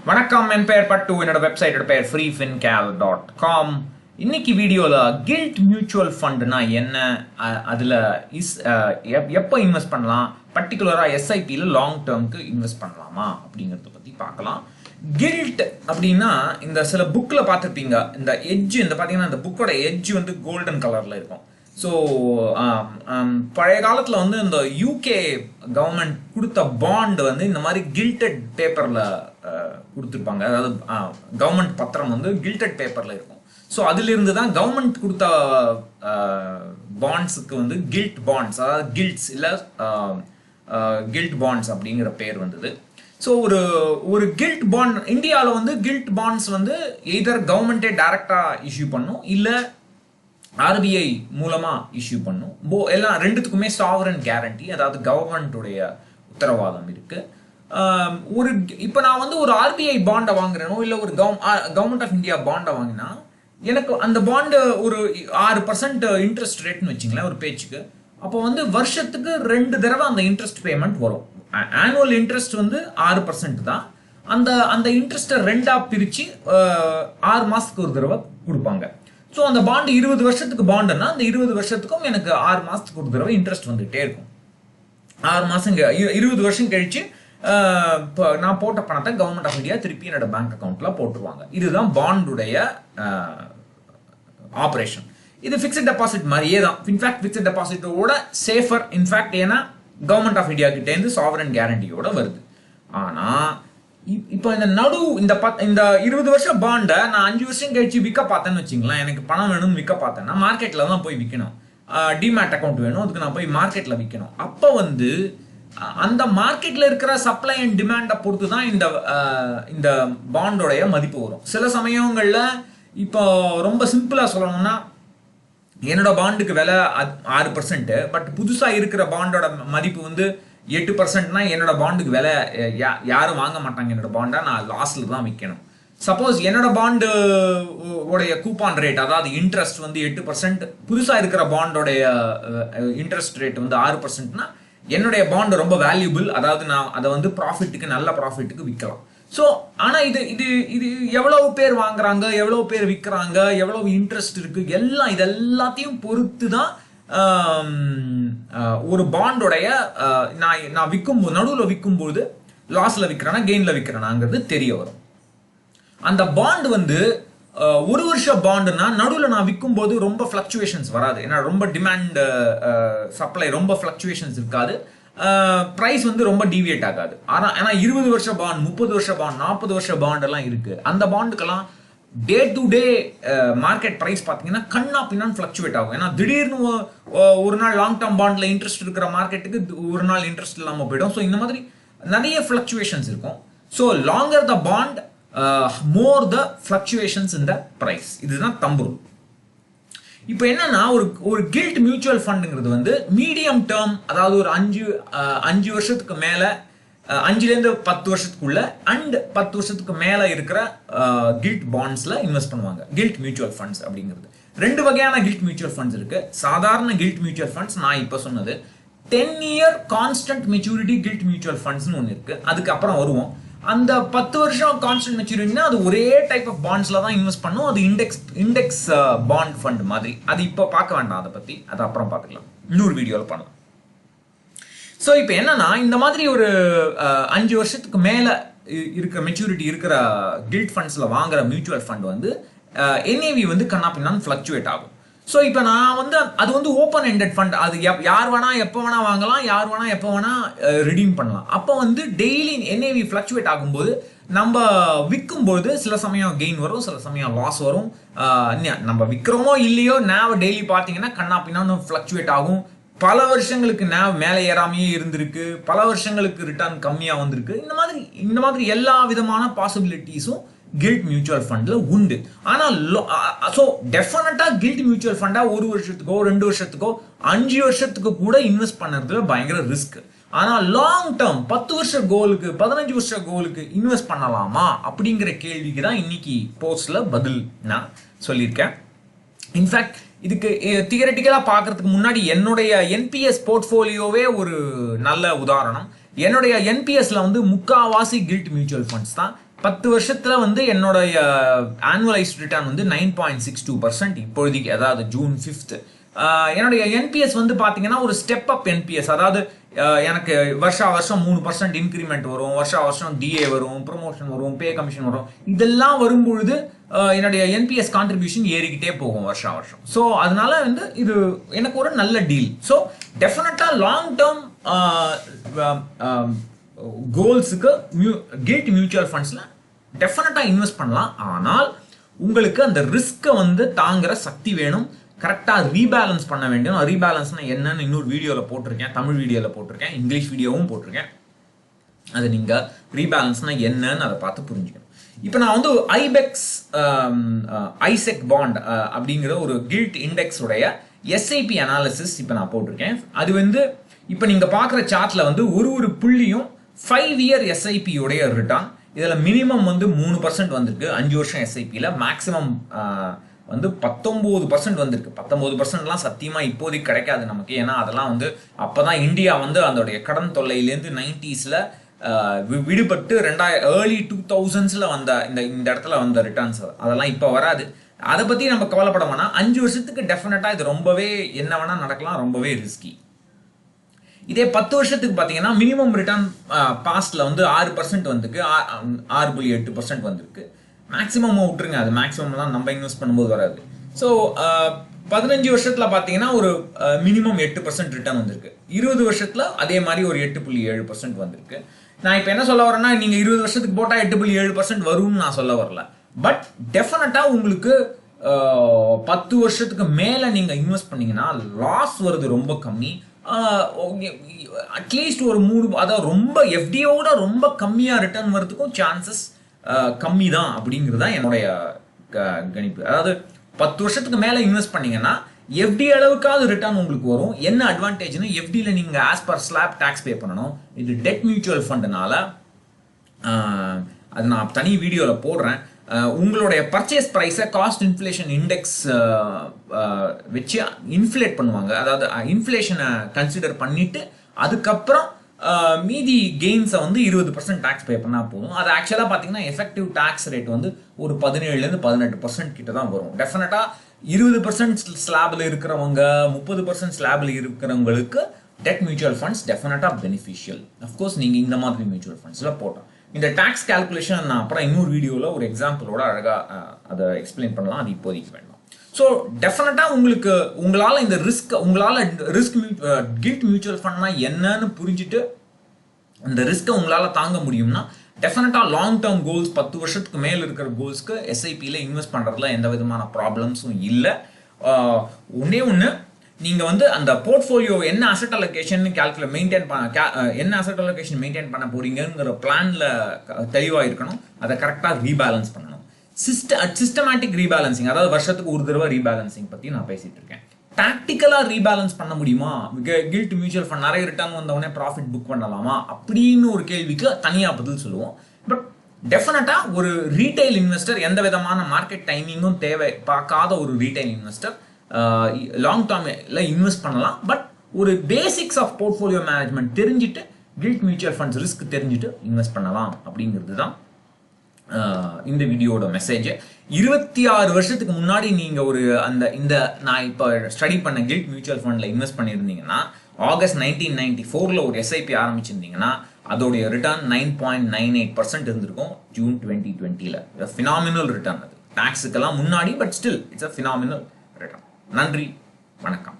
வணக்கம், என் பெயர் பட்டு. என்னோட வெப்சைட்டோட பெயர் freefincal.com. இன்னைக்கு வீடியோல கில்ட் மியூச்சுவல் ஃபண்ட்னா என்ன, அதுல எப்போ இன்வெஸ்ட் பண்ணலாம், பர்டிகுலரா எஸ்ஐபியில் லாங் டேர்முக்கு இன்வெஸ்ட் பண்ணலாமா அப்படிங்கறத பத்தி பார்க்கலாம். கில்ட் அப்படின்னா இந்த சில புக்ல பார்த்துருப்பீங்க, இந்த எட்ஜ் இந்த பார்த்தீங்கன்னா இந்த புக்கோட எட்ஜ் வந்து கோல்டன் கலர்ல இருக்கும். ஸோ பழைய காலத்தில் வந்து இந்த யூகே கவர்மெண்ட் கொடுத்த பாண்ட் வந்து இந்த மாதிரி கில்டட் பேப்பரில் கொடுத்துருப்பாங்க. அதாவது கவர்மெண்ட் பத்திரம் வந்து கில்டட் பேப்பரில் இருக்கும். ஸோ அதிலிருந்து தான் கவர்மெண்ட் கொடுத்த பாண்ட்ஸுக்கு வந்து கில்ட் பாண்ட்ஸ், அதாவது கில்ட்ஸ் இல்லை கில்ட் பாண்ட்ஸ் அப்படிங்கிற பேர் வந்தது. ஸோ ஒரு கில்ட் பாண்ட் இந்தியாவில் வந்து கில்ட் பாண்ட்ஸ் வந்து எய்தர் கவர்மெண்ட்டே டைரக்டாக இஷ்யூ பண்ணும், இல்லை ஆர்பிஐ மூலமா இஷ்யூ பண்ணும். எல்லாம் ரெண்டுத்துக்குமே சாவரன் கேரண்டி, அதாவது கவர்மெண்ட்டுடைய உத்தரவாதம் இருக்கு. இப்போ நான் வந்து ஒரு ஆர்பிஐ பாண்டை வாங்குறேனோ இல்லை ஒரு கவர்மெண்ட் ஆஃப் இந்தியா பாண்டை வாங்கினா எனக்கு அந்த பாண்டு ஒரு 6% இன்ட்ரெஸ்ட் ரேட்னு வச்சுங்களேன் ஒரு பேச்சுக்கு. அப்போ வந்து வருஷத்துக்கு 2 தடவை அந்த இன்ட்ரெஸ்ட் பேமெண்ட் வரும். ஆனுவல் இன்ட்ரெஸ்ட் வந்து 6% தான். அந்த இன்ட்ரெஸ்ட்டை 2ஆ பிரித்து 6 மாதத்துக்கு ஒரு தடவை கொடுப்பாங்க. ஸோ அந்த பாண்டு 20 வருஷத்துக்கு பாண்டுன்னா அந்த 20 வருஷத்துக்கும் எனக்கு 6 மாதத்துக்கு ஒரு தடவை இன்ட்ரெஸ்ட் வந்துகிட்டே இருக்கும். 6 மாதம் 20 வருஷம் கழிச்சு நான் போட்ட பணத்தை கவர்மெண்ட் ஆஃப் இந்தியா திருப்பி என்னோட பேங்க் அக்கௌண்ட்ல போட்டுருவாங்க. இதுதான் பாண்டுடைய ஆப்ரேஷன். இது ஃபிக்ஸட் டெபாசிட் மாதிரியே தான். இன்ஃபேக்ட் ஃபிக்ஸட் டெபாசிட்டோட சேஃபர். இன்ஃபேக்ட் ஏன்னா கவர்மெண்ட் ஆஃப் இந்தியா கிட்டேருந்து சாவரன் கேரண்டியோட வருது. ஆனால் இப்போ இந்த 20 வருஷம் பாண்டை நான் 5 வருஷம் கழிச்சு விற்க பார்த்தேன்னு வச்சுங்களேன், எனக்கு பணம் வேணும்னு விற்க பார்த்தேன்னா மார்க்கெட்டில் தான் போய் விற்கணும். டிமேட் அக்கௌண்ட் வேணும், அதுக்கு நான் போய் மார்க்கெட்டில் விற்கணும். அப்போ வந்து அந்த மார்க்கெட்டில் இருக்கிற சப்ளை அண்ட் டிமாண்டை பொறுத்து தான் இந்த பாண்டோடைய மதிப்பு வரும். சில சமயங்களில் இப்போ ரொம்ப சிம்பிளாக சொல்லணும்னா என்னோட பாண்டுக்கு விலை 6%, பட் புதுசாக இருக்கிற பாண்டோட மதிப்பு வந்து 8%னா என்னோட பாண்டுக்கு விலை யாரும் வாங்க மாட்டாங்க. என்னோட பாண்டை நான் லாஸ்ல தான் விற்கணும். சப்போஸ் என்னோட பாண்டு உடைய கூப்பான் ரேட், அதாவது இன்ட்ரெஸ்ட் வந்து 8%, புதுசாக இருக்கிற பாண்டோடைய இன்ட்ரெஸ்ட் ரேட் வந்து 6%னா என்னுடைய பாண்டு ரொம்ப வேல்யூபிள், அதாவது நான் அதை வந்து ப்ராஃபிட்டுக்கு நல்ல ப்ராஃபிட்டுக்கு விற்கலாம். ஸோ ஆனால் இது எவ்வளவு பேர் வாங்குறாங்க, எவ்வளவு பேர் விற்கிறாங்க, எவ்வளவு இன்ட்ரெஸ்ட் இருக்கு, இதெல்லாத்தையும் பொறுத்து தான் ஒரு பாண்டோடைய நான் விற்கும்போது நடுவில் விற்கும்போது லாஸ்ல விற்கிறேன்னா கெயின்ல விற்கிறேனாங்கிறது தெரிய வரும். அந்த பாண்ட் வந்து 1 வருஷம் பாண்டுனா நடுவில் நான் விற்கும்போது ரொம்ப ஃப்ளக்சுவேஷன்ஸ் வராது. ஏன்னா ரொம்ப டிமாண்ட் சப்ளை ரொம்ப ஃப்ளக்சுவேஷன்ஸ் இருக்காது. ப்ரைஸ் வந்து ரொம்ப டிவியேட் ஆகாது. ஆனால் 20 வருஷம் பாண்ட், 30 வருஷம் பாண்ட், 40 வருஷம் பாண்ட் எல்லாம் இருக்கு. அந்த பாண்டுக்கெல்லாம் day to day market price பார்த்தீங்கன்னா கண்ணா பின்னான்னு ஃப்ளக்சுவேட் ஆகும். ஏன்னா திடீர்னு ஒரு நாள் லாங் டேர்ம் பாண்டில் இன்ட்ரெஸ்ட் இருக்கிற மார்க்கெட்டுக்கு ஒரு நாள் இன்ட்ரெஸ்ட் இல்லாமல் போயிடும். ஸோ இந்த மாதிரி நிறைய ஃப்ளக்சுவேஷன்ஸ் இருக்கும். So longer the bond, more the fluctuations in the price. இதுதான் தம்பு. இப்போ என்னன்னா ஒரு கில்ட் மியூச்சுவல் ஃபண்டுங்கிறது வந்து மீடியம் டேர்ம், அதாவது ஒரு 5 வருஷத்துக்கு மேலே, 5லேருந்து 10 வருஷத்துக்குள்ள அண்ட் 10 வருஷத்துக்கு மேலே இருக்கிற கில்ட் பாண்ட்ஸில் இன்வெஸ்ட் பண்ணுவாங்க. கில்ட் மியூச்சுவல் ஃபண்ட்ஸ் அப்படிங்கிறது 2 வகையான கில்ட் மியூச்சுவல் ஃபண்ட்ஸ் இருக்கு. சாதாரண கில்ட் மியூச்சுவல் ஃபண்ட்ஸ் நான் இப்போ சொன்னது. 10 year constant maturity gilt mutual ஃபண்ட்ஸ்னு ஒன்று இருக்கு. அதுக்கப்புறம் வருவோம். அந்த 10 வருஷம் கான்ஸ்டன்ட் மெச்சூரிட்டினா அது ஒரே டைப் ஆஃப் பாண்ட்ஸ்ல தான் இன்வெஸ்ட் பண்ணும். அது இண்டெக்ஸ் பாண்ட் ஃபண்ட் மாதிரி. அது இப்போ பார்க்க வேண்டாம், அதை பற்றி அது அப்புறம் பார்த்துக்கலாம், இன்னொரு வீடியோவில் பண்ணலாம். ஸோ இப்போ என்னன்னா இந்த மாதிரி ஒரு 5 வருஷத்துக்கு மேலே இருக்கிற மெச்சூரிட்டி இருக்கிற கில்ட் ஃபண்ட்ஸில் வாங்குற மியூச்சுவல் ஃபண்ட் வந்து என்ஏவி வந்து கண்ணா பின்னான்னு ஃப்ளக்சுவேட் ஆகும். ஸோ இப்போ நான் வந்து அது வந்து ஓப்பன் எண்டட் ஃபண்ட். அது யார் வேணா எப்போ வேணா வாங்கலாம், யார் வேணா எப்போ வேணா ரிடீம் பண்ணலாம். அப்போ வந்து டெய்லி என்ஏவி ஃப்ளக்சுவேட் ஆகும்போது நம்ம விற்கும்போது சில சமயம் கெயின் வரும், சில சமயம் லாஸ் வரும். நம்ம விற்கிறோமோ இல்லையோ நேவ் டெய்லி பார்த்தீங்கன்னா கண்ணா பின்னான்னு ஃப்ளக்சுவேட் ஆகும். பல வருஷங்களுக்கு நேவ் மேலே ஏறாமையே இருந்திருக்கு, பல வருஷங்களுக்கு ரிட்டர்ன் கம்மியாக வந்திருக்கு. இந்த மாதிரி எல்லா விதமான பாசிபிலிட்டிஸும் கில்ட் மியூச்சுவல் ஃபண்ட்ல உண்டு. ஆனால் ஸோ டெஃபினட்டா கில்ட் மியூச்சுவல் ஃபண்டா 1 வருஷத்துக்கோ 2 வருஷத்துக்கோ 5 வருஷத்துக்கு கூட இன்வெஸ்ட் பண்ணுறதுல பயங்கர ரிஸ்க். ஆனால் லாங் டேர்ம் 10 வருஷ கோலுக்கு 15 வருஷ கோலுக்கு இன்வெஸ்ட் பண்ணலாமா அப்படிங்கிற கேள்விக்கு தான் இன்னைக்கு போஸ்ட்ல பதில் நான் சொல்லியிருக்கேன். இன்ஃபேக்ட் இதுக்கு தியரட்டிக்கலாக பார்க்கறதுக்கு முன்னாடி என்னுடைய என்பிஎஸ் போர்ட்ஃபோலியோவே ஒரு நல்ல உதாரணம். என்னுடைய என்பிஎஸ்ல வந்து முக்காவாசி கில்ட் மியூச்சுவல் ஃபண்ட்ஸ் தான். 10 வருஷத்துல வந்து என்னோட ஆனுவலைஸ்ட் ரிட்டர்ன் வந்து 9.62% இப்போதைக்கு, அதாவது ஜூன் 5th. என்னுடைய என்பிஎஸ் வந்து பாத்தீங்கன்னா ஒரு ஸ்டெப் அப் என்பிஎஸ், அதாவது எனக்கு வருஷா வருஷம் 3% இன்க்ரிமெண்ட் வரும், வருஷா வருஷம் டிஏ வரும், ப்ரொமோஷன் வரும், பே கமிஷன் வரும். இதெல்லாம் வரும்பொழுது என்னுடைய என்பிஎஸ் கான்ட்ரிபியூஷன் ஏறிக்கிட்டே போகும் வருஷா வருஷம். ஸோ அதனால வந்து இது எனக்கு ஒரு நல்ல டீல். ஸோ டெஃபினட்டா லாங் டேர்ம் கோல்ஸுக்கு கில்ட் மியூச்சுவல் ஃபண்ட்ஸ்ல டெஃபினட்டா இன்வெஸ்ட் பண்ணலாம். ஆனால் உங்களுக்கு அந்த ரிஸ்கை வந்து தாங்குற சக்தி வேணும். கரெக்டாக ரீபேலன்ஸ் பண்ண வேண்டும். ரீபேலன்ஸ்னா என்னன்னு இன்னொரு வீடியோவில் போட்டிருக்கேன், தமிழ் வீடியோவில் போட்டிருக்கேன், இங்கிலீஷ் வீடியோவும் போட்டிருக்கேன். அது நீங்கள் ரீபேலன்ஸ்னா என்னன்னு அதை பார்த்து புரிஞ்சுக்கணும். இப்போ நான் வந்து ஐசெக் பாண்ட் அப்படிங்கிற ஒரு கில்ட் இண்டெக்ஸ் உடைய எஸ்ஐபி அனாலிசிஸ் இப்போ நான் போட்டிருக்கேன். அது வந்து இப்போ நீங்கள் பார்க்குற சார்ட்ல வந்து ஒரு புள்ளியும் 5 இயர் எஸ்ஐபி உடைய ரிட்டர்ன். இதில் மினிமம் வந்து 3% வந்திருக்கு 5 வருஷம் எஸ்ஐபியில், மேக்ஸிமம் வந்து 19% வந்திருக்கு. 19%லாம் சத்தியமா இப்போதைக்கு கிடைக்காது நமக்கு. ஏன்னா அதெல்லாம் வந்து அப்பதான் இந்தியா வந்து அதோடைய கடன் தொல்லையிலேருந்து 90sல விடுபட்டு ஏர்லி 2000sல வந்த இந்த இடத்துல வந்த ரிட்டர்ன்ஸ், அதெல்லாம் இப்போ வராது. அதை பத்தி நம்ம கவலைப்பட வேணாம். 5 வருஷத்துக்கு டெஃபினட்டா இது ரொம்பவே என்ன வேணா நடக்கலாம், ரொம்பவே ரிஸ்கி. இதே 10 வருஷத்துக்கு பாத்தீங்கன்னா மினிமம் ரிட்டர்ன் பாஸ்ட்ல வந்து 6% வந்திருக்கு, 6.8% வந்திருக்கு. மேக்ஸிமம் விட்டுருங்க, அது மேக்ஸிமம் தான் நம்ம இன்வெஸ்ட் பண்ணும்போது வராது. ஸோ 15 வருஷத்துல பாத்தீங்கன்னா ஒரு மினிமம் 8% ரிட்டர்ன் வந்திருக்கு. 20 வருஷத்துல அதே மாதிரி ஒரு 8.7% வந்திருக்கு. நான் இப்போ என்ன சொல்ல வரேன்னா, நீங்க 20 வருஷத்துக்கு போட்டா 8.7% வரும்னு நான் சொல்ல வரல. பட் டெஃபினட்டா உங்களுக்கு 10 வருஷத்துக்கு மேல நீங்க இன்வெஸ்ட் பண்ணீங்கன்னா லாஸ் வருது ரொம்ப கம்மி. அட்லீஸ்ட் ஒரு 3, அதாவது ரொம்ப எஃப்டியோட ரொம்ப கம்மியா ரிட்டர்ன் வரதுக்கும் சான்சஸ் கம்மி தான் அப்படிங்கிறது தான் என்னுடைய கணிப்பு. அதாவது 10 வருஷத்துக்கு மேல இன்வெஸ்ட் பண்ணீங்கன்னா எஃப்டி அளவுக்காவது ரிட்டர்ன் உங்களுக்கு வரும். என்ன அட்வான்டேஜ்னா, எஃப்டில நீங்க as per slab tax pay பண்ணணும். இது டெட் மியூச்சுவல் ஃபண்ட்னால அது நான் தனி வீடியோல போடுறேன். உங்களுடைய பர்ச்சேஸ் ப்ரைஸை காஸ்ட் இன்ஃப்ளேஷன் இண்டெக்ஸ் வச்சு இன்ஃப்ளேட் பண்ணுவாங்க. அதாவது இன்ஃப்ளேஷனை கன்சிடர் பண்ணிட்டு அதுக்கப்புறம் மீதி கெயின்ஸை வந்து 20% டாக்ஸ் பே பண்ணால் போதும். அது ஆக்சுவலாக பார்த்தீங்கன்னா எஃபெக்டிவ் டாக்ஸ் ரேட் வந்து ஒரு 17% 18% கிட்ட தான் வரும். டெஃபினட்டாக 20% ஸ்லாபில் இருக்கிறவங்க, 30% ஸ்லாபில் இருக்கிறவங்களுக்கு டெட் மியூச்சுவல் ஃபண்ட்ஸ் டெஃபினட்டாக பெனிஃபிஷியல். அஃப்கோர்ஸ் நீங்கள் இந்த மாதிரி மியூச்சுவல் ஃபண்ட்ஸில் போட்டோம். இந்த டாக்ஸ் கால்குலேஷன் நான் அப்புறம் இன்னொரு வீடியோவில் ஒரு எக்ஸாம்பிளோட அழகாக அதை எக்ஸ்பிளைன் பண்ணலாம். அது இப்போதைக்கு வேண்டாம். ஸோ டெஃபினட்டாக உங்களால் இந்த ரிஸ்க் கில்ட் மியூச்சுவல் ஃபண்ட்னா என்னன்னு புரிஞ்சுட்டு இந்த ரிஸ்க்கை உங்களால் தாங்க முடியும்னா டெஃபினட்டாக லாங் டேர்ம் கோல்ஸ் 10 வருஷத்துக்கு மேலே இருக்கிற கோல்ஸ்க்கு எஸ்ஐபியில் இன்வெஸ்ட் பண்ணுறதுல எந்த விதமான ப்ராப்ளம்ஸும் இல்லை. ஒன்று நீங்கள் வந்து அந்த போர்ட்ஃபோலியோ என்ன அசெட் அலோகேஷன் என்ன அசெட் அலோகேஷன் மெயின்டைன் பண்ண போறீங்கிற பிளான்ல தெளிவாக இருக்கணும். அதை கரெக்டாக ரீபேலன்ஸ் பண்ணணும். சிஸ்டமேட்டிக் ரீபேலன்சிங், அதாவது வருஷத்துக்கு ஒரு தடவை ரீபேலன்சிங் பற்றி நான் பேசிட்டு இருக்கேன். டாக்டிக்கலாக ரீபேலன்ஸ் பண்ண முடியுமா? கில்ட் மியூச்சுவல் ஃபண்ட் நிறைய ரிட்டர்ன் வந்தவொடனே ப்ராஃபிட் புக் பண்ணலாமா அப்படின்னு ஒரு கேள்விக்கு தனியாக பதில் சொல்லுவோம். பட் டெஃபினட்டா ஒரு ரீட்டைல் இன்வெஸ்டர், எந்த விதமான மார்க்கெட் டைமிங்கும் தேவை பார்க்காத ஒரு ரீட்டைல் இன்வெஸ்டர் லாங் டேர்ம்ல இன்வெஸ்ட் பண்ணலாம். பட் ஒரு பேசிக்ஸ் ஆஃப் போர்ட்ஃபோலியோ மேனேஜ்மெண்ட் தெரிஞ்சுட்டு கில்ட் மியூச்சுவல் ஃபண்ட்ஸ் ரிஸ்க் தெரிஞ்சுட்டு இன்வெஸ்ட் பண்ணலாம் அப்படிங்கிறது தான் இந்த வீடியோட மெசேஜ். 26 வருஷத்துக்கு முன்னாடி நீங்க நான் இப்போ ஸ்டடி பண்ண கில்ட் மியூச்சுவல் ஃபண்ட்ல இன்வெஸ்ட் பண்ணியிருந்தீங்கன்னா, ஆகஸ்ட் 1994ல ஒரு எஸ்ஐபி ஆரம்பிச்சிருந்தீங்கன்னா அதோடைய ரிட்டர்ன் 9.98% இருந்திருக்கும் ஜூன் 2020ல. Phenomenal return. அது டாக்ஸுக்கெல்லாம் முன்னாடி, but still it's a phenomenal return. நன்றி, வணக்கம்.